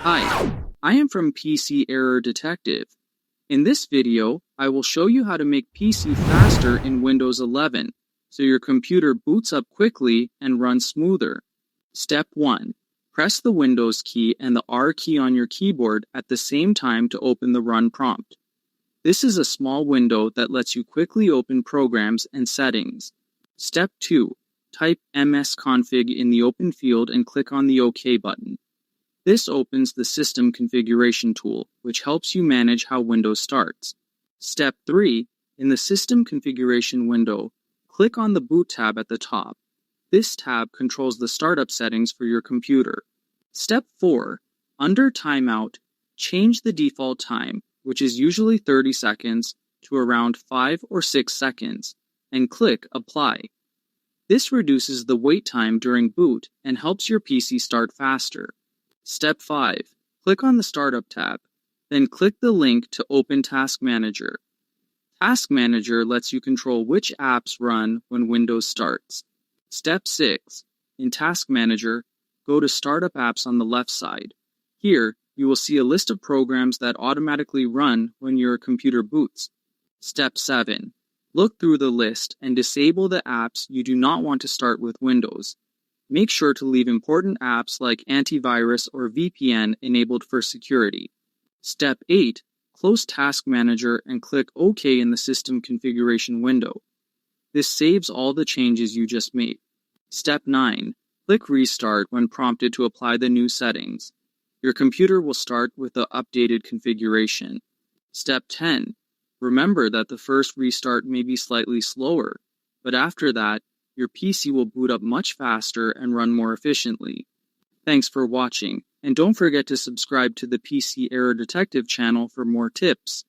Hi, I am from PC Error Detective. In this video, I will show you how to make PC faster in Windows 11, so your computer boots up quickly and runs smoother. Step 1. Press the Windows key and the R key on your keyboard at the same time to open the Run prompt. This is a small window that lets you quickly open programs and settings. Step 2. Type MSConfig in the open field and click on the OK button. This opens the System Configuration tool, which helps you manage how Windows starts. Step 3. In the System Configuration window, click on the Boot tab at the top. This tab controls the startup settings for your computer. Step 4. Under Timeout, change the default time, which is usually 30 seconds, to around 5 or 6 seconds, and click Apply. This reduces the wait time during boot and helps your PC start faster. Step 5. Click on the Startup tab, then click the link to open Task Manager. Task Manager lets you control which apps run when Windows starts. Step 6. In Task Manager, go to Startup Apps on the left side. Here, you will see a list of programs that automatically run when your computer boots. Step 7. Look through the list and disable the apps you do not want to start with Windows. Make sure to leave important apps like antivirus or VPN enabled for security. Step 8. Close Task Manager and click OK in the System Configuration window. This saves all the changes you just made. Step 9. Click Restart when prompted to apply the new settings. Your computer will start with the updated configuration. Step 10. Remember that the first restart may be slightly slower, but after that, your PC will boot up much faster and run more efficiently. Thanks for watching, and don't forget to subscribe to the PC Error Detective channel for more tips.